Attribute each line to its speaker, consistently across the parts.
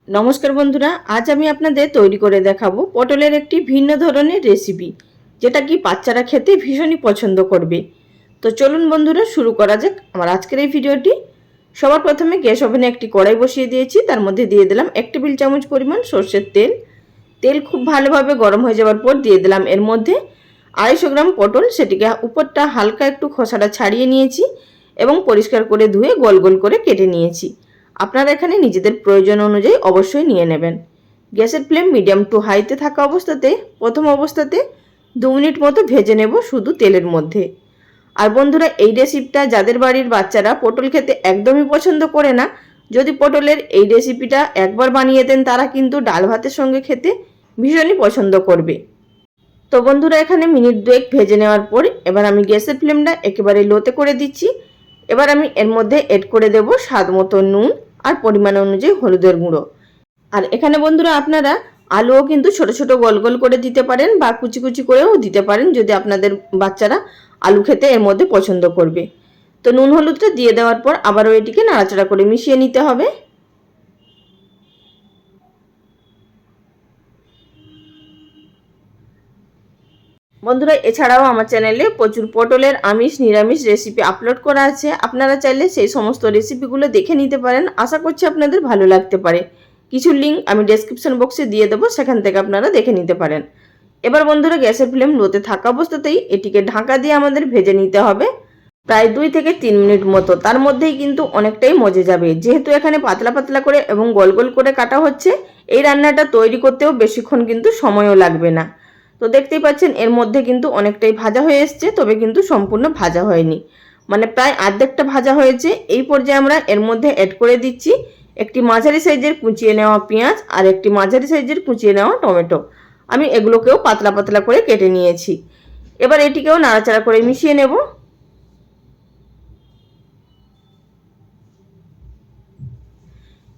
Speaker 1: নমস্কার বন্ধুরা, আজ আমি আপনাদের তৈরি করে দেখাবো পটলের একটি ভিন্ন ধরনের রেসিপি, যেটা কি বাচ্চারা খেতে ভীষণই পছন্দ করবে। তো চলুন বন্ধুরা, শুরু করা যাক আমার আজকের এই ভিডিওটি। সবার প্রথমে গ্যাস ওভেনে একটি কড়াই বসিয়ে দিয়েছি, তার মধ্যে দিয়ে দিলাম 1 টেবিল চামচ পরিমাণ সর্ষের তেল। তেল খুব ভালোভাবে গরম হয়ে যাওয়ার পর দিয়ে দিলাম এর মধ্যে 250 গ্রাম পটল। সেটিকে উপরটা হালকা একটু খোসাটা ছাড়িয়ে নিয়েছি এবং পরিষ্কার করে ধুয়ে গোল গোল করে কেটে নিয়েছি। আপনারা এখানে নিজেদের প্রয়োজন অনুযায়ী অবশ্যই নিয়ে নেবেন। গ্যাসের ফ্লেম মিডিয়াম টু হাইতে থাকা অবস্থাতে প্রথম অবস্থাতে 2 মিনিট মতো ভেজে নেব শুধু তেলের মধ্যে। আর বন্ধুরা, এই রেসিপিটা যাদের বাড়ির বাচ্চারা পটল খেতে একদমই পছন্দ করে না, যদি পটলের এই রেসিপিটা একবার বানিয়ে দেন, তারা কিন্তু ডাল ভাতের সঙ্গে খেতে ভীষণই পছন্দ করবে। তো বন্ধুরা, এখানে মিনিট 2 ভেজে নেওয়ার পর এবার আমি গ্যাসের ফ্লেমটা একেবারে লোতে করে দিচ্ছি। এবার আমি এর মধ্যে এড করে দেব স্বাদ মতো নুন আর পরিমাণ অনুযায়ী হলুদের গুঁড়ো। আর এখানে বন্ধুরা, আপনারা আলুও কিন্তু ছোট ছোট গোল গোল করে দিতে পারেন বা কুচি কুচি করেও দিতে পারেন, যদি আপনাদের বাচ্চারা আলু খেতে এর মধ্যে পছন্দ করবে। তো নুন হলুদটা দিয়ে দেওয়ার পর আবারও এটিকে নাড়াচাড়া করে মিশিয়ে নিতে হবে। বন্ধুরা, এছাড়াও আমার চ্যানেলে প্রচুর পটলের আমিষ নিরামিষ রেসিপি আপলোড করা আছে, আপনারা চাইলে সেই সমস্ত রেসিপিগুলো দেখে নিতে পারেন। আশা করছি আপনাদের ভালো লাগতে পারে। কিছু লিঙ্ক আমি ডেসক্রিপশন বক্সে দিয়ে দেবো, সেখান থেকে আপনারা দেখে নিতে পারেন। এবার বন্ধুরা, গ্যাসের ফ্লেম লোতে থাকা অবস্থাতেই এটিকে ঢাকা দিয়ে আমাদের ভেজে নিতে হবে প্রায় 2 থেকে 3 মিনিট মতো। তার মধ্যেই কিন্তু অনেকটাই মজে যাবে, যেহেতু এখানে পাতলা পাতলা করে এবং গোল গোল করে কাটা হচ্ছে। এই রান্নাটা তৈরি করতেও বেশিক্ষণ কিন্তু সময়ও লাগবে না। তো দেখতেই পাচ্ছেন এর মধ্যে কিন্তু অনেকটাই ভাজা হয়ে এসছে, তবে কিন্তু সম্পূর্ণ ভাজা হয়নি, মানে প্রায় অর্ধেকটা ভাজা হয়েছে। এই পর্যায়ে আমরা এর মধ্যে অ্যাড করে দিচ্ছি একটি মাঝারি সাইজের কুচিয়ে নেওয়া পেঁয়াজ আর একটি মাঝারি সাইজের কুচিয়ে নেওয়া টমেটো। আমি এগুলোকেও পাতলা পাতলা করে কেটে নিয়েছি। এবার এটিকেও নাড়াচাড়া করে মিশিয়ে নেব।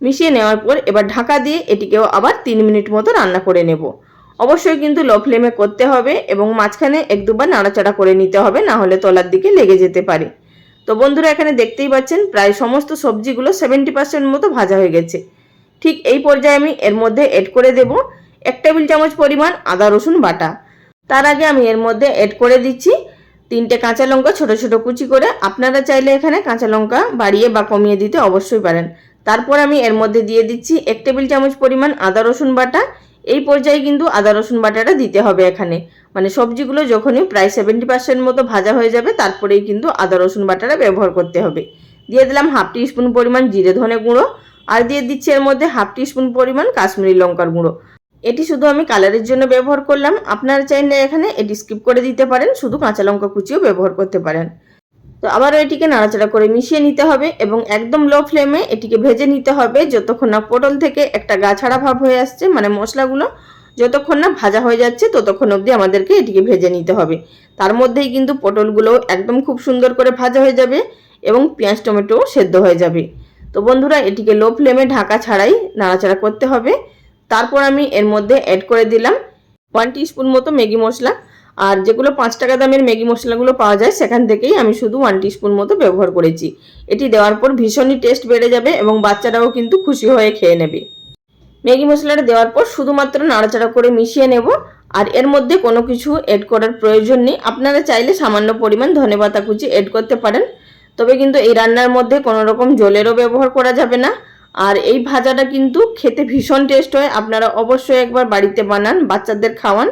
Speaker 1: মিশিয়ে নেওয়ার পর এবার ঢাকা দিয়ে এটিকেও আবার 3 মিনিট মতো রান্না করে নেব। অবশ্যই কিন্তু লো ফ্লেমে করতে হবে এবং মাঝখানে 1-2 বার নাড়াচাড়া করে নিতে হবে, না হলে তলার দিকে লেগে যেতে পারে। তো বন্ধুরা, এখানে দেখতেই পাচ্ছেন প্রায় সমস্ত সবজিগুলো 70% মতো ভাজা হয়ে গেছে। ঠিক এই পর্যায়ে আমি এর মধ্যে এড করে দেব 1 টেবিল চামচ পরিমাণ আদা রসুন বাটা। তার আগে আমি এর মধ্যে এড করে দিচ্ছি 3টে কাঁচা লঙ্কা ছোট ছোট কুচি করে। আপনারা চাইলে এখানে কাঁচা লঙ্কা বাড়িয়ে বা কমিয়ে দিতে অবশ্যই পারেন। তারপর আমি এর মধ্যে দিয়ে দিচ্ছি 1 টেবিল চামচ পরিমাণ আদা রসুন বাটা। এই পর্যায়ে কিন্তু আদা রসুন বাটাটা দিতে হবে এখানে, মানে সবজিগুলো যখনই প্রায় 70% মতো ভাজা হয়ে যাবে, তারপরেই কিন্তু আদা রসুন বাটাটা ব্যবহার করতে হবে। দিয়ে দিলাম 1/2 টিস্পুন পরিমাণ জিরে ধনে গুঁড়ো, আর দিয়ে দিচ্ছি এর মধ্যে 1/2 টিস্পুন পরিমাণ কাশ্মীরি লঙ্কার গুঁড়ো। এটি শুধু আমি কালারের জন্য ব্যবহার করলাম, আপনারা চাইলে এখানে এটি স্কিপ করে দিতে পারেন, শুধু কাঁচা লঙ্কা কুচিও ব্যবহার করতে পারেন। তো আবারও এটিকে নাড়াচাড়া করে মিশিয়ে নিতে হবে এবং একদম লো ফ্লেমে এটিকে ভেজে নিতে হবে যতক্ষণ না পটল থেকে একটা গা ছাড়া ভাব হয়ে আসছে, মানে মশলাগুলো যতক্ষণ না ভাজা হয়ে যাচ্ছে ততক্ষণ অবধি আমাদেরকে এটিকে ভেজে নিতে হবে। তার মধ্যেই কিন্তু পটলগুলো একদম খুব সুন্দর করে ভাজা হয়ে যাবে এবং পেঁয়াজ টমেটোও সেদ্ধ হয়ে যাবে। তো বন্ধুরা, এটিকে লো ফ্লেমে ঢাকা ছাড়াই নাড়াচাড়া করতে হবে। তারপর আমি এর মধ্যে অ্যাড করে দিলাম 1 টিস্পুন মতো ম্যাগি মশলা। আর যেগুলো 5 টাকা দামের ম্যাগি মশলাগুলো পাওয়া যায়, সেখান থেকেই আমি শুধু 1 টিস্পুন মতো ব্যবহার করেছি। এটি দেওয়ার পর ভীষণই টেস্ট বেড়ে যাবে এবং বাচ্চারাও কিন্তু খুশি হয়ে খেয়ে নেবে। ম্যাগি মশলাটা দেওয়ার পর শুধুমাত্র নাড়াচাড়া করে মিশিয়ে নেব। আর এর মধ্যে কোনো কিছু এড করার প্রয়োজন নেই, আপনারা চাইলে সামান্য পরিমাণ ধনেপাতা কুচি এড করতে পারেন। তবে কিন্তু এই রান্নার মধ্যে কোনো রকম জলেরও ব্যবহার করা যাবে না। আর এই ভাজাটা কিন্তু খেতে ভীষণ টেস্ট হয়, আপনারা অবশ্যই একবার বাড়িতে বানান, বাচ্চাদের খাওয়ান।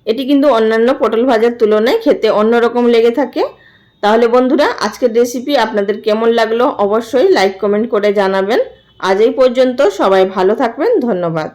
Speaker 1: এটি কিন্তু অন্যান্য পটল ভাজার তুলনায় খেতে অন্যরকম লেগে থাকে। তাহলে বন্ধুরা, আজকের রেসিপি আপনাদের কেমন লাগলো অবশ্যই লাইক কমেন্ট করে জানাবেন। আজ এই পর্যন্ত, সবাই ভালো থাকবেন, ধন্যবাদ।